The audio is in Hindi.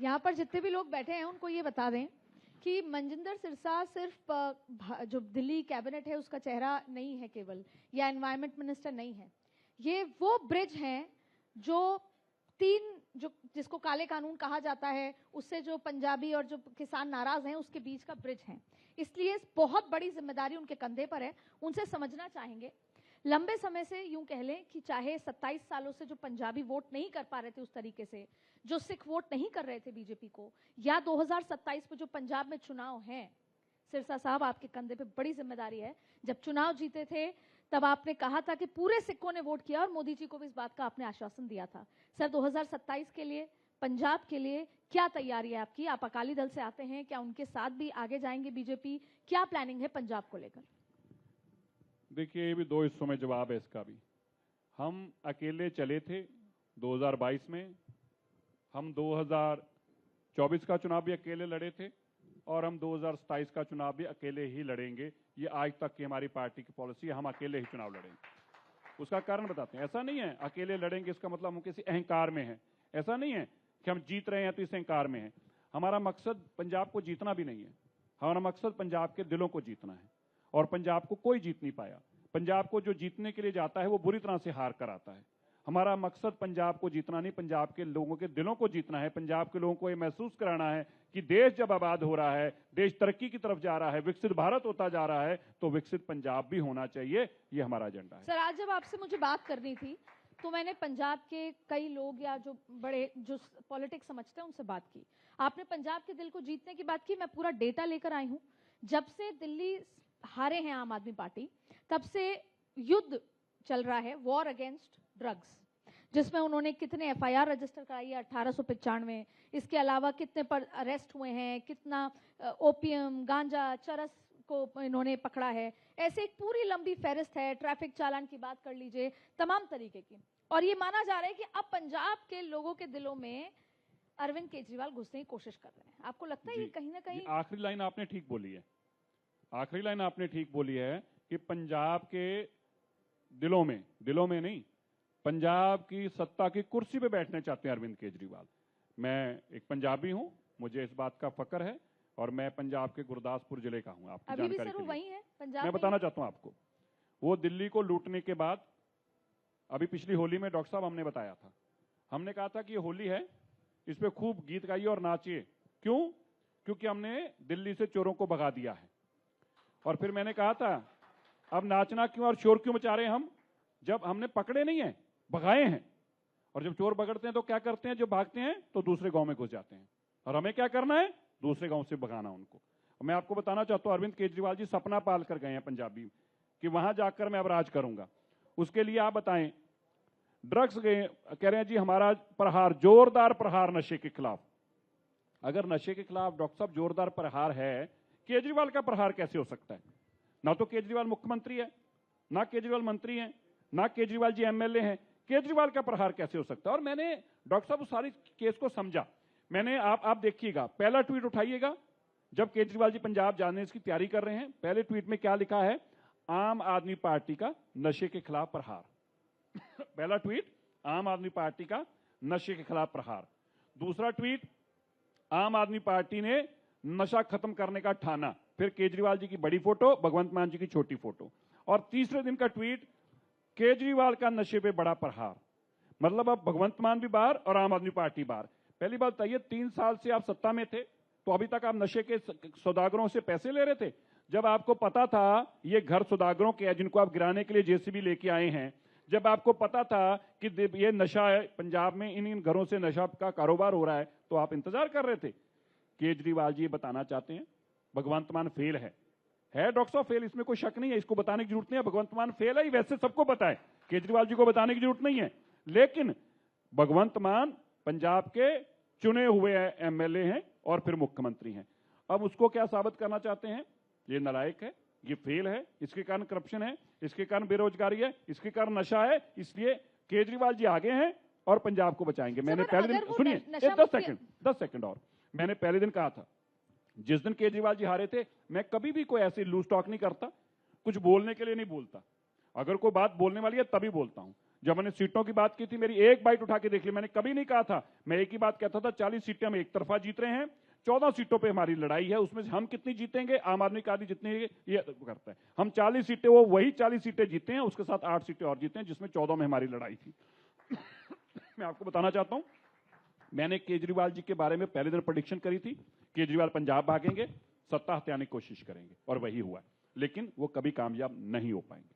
यहाँ पर जितने भी लोग बैठे हैं उनको ये बता दें कि मनजिंदर सिरसा सिर्फ जो दिल्ली कैबिनेट है उसका चेहरा नहीं है केवल, या एनवायरनमेंट मिनिस्टर नहीं है। ये वो ब्रिज हैं जो जिसको काले कानून कहा जाता है, उससे जो पंजाबी और जो किसान नाराज हैं उसके बीच का ब्रिज है। इसलिए बहुत बड़ी जिम्मेदारी उनके कंधे पर है। उनसे समझना चाहेंगे, लंबे समय से यूं कह लें कि चाहे 27 सालों से जो पंजाबी वोट नहीं कर पा रहे थे उस तरीके से, जो सिख वोट नहीं कर रहे थे बीजेपी को, या 2027 में जो पंजाब में चुनाव हैं, सिरसा साहब आपके कंधे पे बड़ी जिम्मेदारी है। जब चुनाव जीते थे तब आपने कहा था कि पूरे सिखों ने वोट किया और मोदी जी को भी इस बात का आपने आश्वासन दिया था। सर 2027 के लिए पंजाब के लिए क्या तैयारी है आपकी? आप अकाली दल से आते हैं, क्या उनके साथ भी आगे जाएंगे बीजेपी? क्या प्लानिंग है पंजाब को लेकर? देखिए, ये भी दो हिस्सों में जवाब है इसका भी। हम अकेले चले थे 2022 में, हम 2024 का चुनाव भी अकेले लड़े थे और हम 2027 का चुनाव भी अकेले ही लड़ेंगे। ये आज तक की हमारी पार्टी की पॉलिसी है, हम अकेले ही चुनाव लड़ेंगे। उसका कारण बताते हैं। ऐसा नहीं है अकेले लड़ेंगे इसका मतलब हम किसी अहंकार में हैं, ऐसा नहीं है कि हम जीत रहे हैं तो इस अहंकार में हैं। हमारा मकसद पंजाब को जीतना भी नहीं है, हमारा मकसद पंजाब के दिलों को जीतना है, और पंजाब को कोई जीत नहीं पाया। पंजाब को जो जीतने के लिए जाता है वो बुरी तरह से हार कर आता है। हमारा मकसद पंजाब को जीतना नहीं, पंजाब के लोगों के दिलों को जीतना है। पंजाब के लोगों को ये महसूस कराना है कि देश जब आबाद हो रहा है, देश तरक्की की तरफ जा रहा है, विकसित भारत होता जा रहा है, तो विकसित पंजाब भी होना चाहिए। ये हमारा एजेंडा है। सर, आज जब आपसे मुझे बात करनी थी तो मैंने पंजाब के कई लोग या जो बड़े जो पॉलिटिक्स समझते हैं उनसे बात की। आपने पंजाब के दिल को जीतने की बात की। मैं पूरा डेटा लेकर आई हूं। जब से दिल्ली हारे हैं आम आदमी पार्टी, तब से युद्ध चल रहा है, वॉर अगेंस्ट ड्रग्स, जिसमें उन्होंने कितने एफआईआर रजिस्टर कराई है, 1895। इसके अलावा कितने पर अरेस्ट हुए हैं, कितना ओपियम, गांजा, चरस को इन्होंने पकड़ा है। ऐसे एक पूरी लंबी फहरिस्त है। ट्रैफिक चालान की बात कर लीजिए, तमाम तरीके की। और ये माना जा रहा है कि अब पंजाब के लोगों के दिलों में अरविंद केजरीवाल घुसने की कोशिश कर रहे हैं। आपको लगता है ये कहीं ना कहीं? आखिरी लाइन आपने ठीक बोली है, आखिरी लाइन आपने ठीक बोली है कि पंजाब के दिलों में नहीं, पंजाब की सत्ता की कुर्सी पे बैठने चाहते हैं अरविंद केजरीवाल। मैं एक पंजाबी हूं, मुझे इस बात का फक्र है, और मैं पंजाब के गुरदासपुर जिले का हूं। आपकी जानकारी के लिए वही है पंजाब। मैं बताना चाहता हूं आपको, वो दिल्ली को लूटने के बाद, अभी पिछली होली में डॉक्टर साहब हमने बताया था, हमने कहा था कि ये होली है, इस पे खूब गीत गाइए और नाचिए। क्यों? क्योंकि हमने दिल्ली से चोरों को भगा दिया है। और फिर मैंने कहा था अब नाचना क्यों और शोर क्यों मचा रहे हैं हम, जब हमने पकड़े नहीं है, भगाए हैं। और जब चोर पकड़ते हैं तो क्या करते हैं, जब भागते हैं तो दूसरे गांव में घुस जाते हैं, और हमें क्या करना है, दूसरे गांव से भगाना उनको। मैं आपको बताना चाहता हूं, अरविंद केजरीवाल जी सपना पाल कर गए हैं पंजाबी कि वहां जाकर मैं अब राज करूंगा। उसके लिए आप बताएं, ड्रग्स गए, कह रहे हैं जी हमारा प्रहार, जोरदार प्रहार नशे के खिलाफ। अगर नशे के खिलाफ डॉक्टर साहब जोरदार प्रहार है, केजरीवाल का प्रहार कैसे हो सकता है? ना तो केजरीवाल मुख्यमंत्री है, ना केजरीवाल मंत्री है, ना केजरीवाल जी एमएलए हैं, केजरीवाल का प्रहार कैसे हो सकता है? और मैंने डॉक्टर साहब उस सारी केस को समझा। मैंने आप देखिएगा, पहला ट्वीट उठाइएगा, जब केजरीवाल जी पंजाब जाने की तैयारी कर रहे हैं, पहले ट्वीट में क्या लिखा है, आम आदमी पार्टी का नशे के खिलाफ प्रहार। पहला ट्वीट, आम आदमी पार्टी का नशे के खिलाफ प्रहार। दूसरा ट्वीट, आम आदमी पार्टी ने नशा खत्म करने का ठाना। फिर केजरीवाल जी की बड़ी फोटो, भगवंत मान जी की छोटी फोटो। और तीसरे दिन का ट्वीट, केजरीवाल का नशे पे बड़ा प्रहार। मतलब अब भगवंत मान भी बाहर और आम आदमी पार्टी बाहर। पहली बात बताइए, 3 साल से आप सत्ता में थे तो अभी तक आप नशे के सौदागरों से पैसे ले रहे थे? जब आपको पता था ये घर सौदागरों के हैं जिनको आप गिराने के लिए जेसीबी लेके आए हैं, जब आपको पता था कि ये नशा है पंजाब में, इन घरों से नशा का कारोबार हो रहा है, तो आप इंतजार कर रहे थे। केजरीवाल जी बताना चाहते हैं भगवंत मान फेल है डॉक्टर साहब, फेल, इसमें कोई शक नहीं है, इसको बताने की जरूरत नहीं है। भगवंत मान फेल है, वैसे सबको पता है, केजरीवाल जी को बताने की जरूरत नहीं है। लेकिन भगवंत मान पंजाब के चुने हुए एमएलए हैं और फिर मुख्यमंत्री हैं। अब उसको क्या साबित करना चाहते हैं, ये नालायक है, ये फेल है, इसके कारण करप्शन है, इसके कारण बेरोजगारी है, इसके कारण नशा है, इसलिए केजरीवाल जी आगे हैं और पंजाब को बचाएंगे। मैंने पहले दिन, सुनिए 10 सेकंड और, मैंने पहले दिन कहा था, जिस दिन केजरीवाल जी हारे थे, मैं कभी भी कोई ऐसी लूज टॉक नहीं करता, कुछ बोलने के लिए नहीं बोलता, अगर कोई बात बोलने वाली है तभी बोलता हूं। जब मैंने सीटों की बात की थी, मेरी एक बाइट उठा के देख ली, मैंने कभी नहीं कहा था, मैं एक ही बात कहता था 40 सीटें हम एक तरफा जीत रहे हैं, 14 सीटों पे हमारी लड़ाई है, उसमें से हम कितनी जीतेंगे, आम आदमी पार्टी जितनी ये करता है, हम 40 सीटें, वो वही 40 सीटें जीते हैं, उसके साथ 8 सीटें और जीते हैं, जिसमें 14 में हमारी लड़ाई थी। मैं आपको बताना चाहता हूं, मैंने केजरीवाल जी के बारे में पहले दिन प्रेडिक्शन करी थी, केजरीवाल पंजाब भागेंगे, सत्ता हथियाने की कोशिश करेंगे, और वही हुआ, लेकिन वो कभी कामयाब नहीं हो पाएंगे।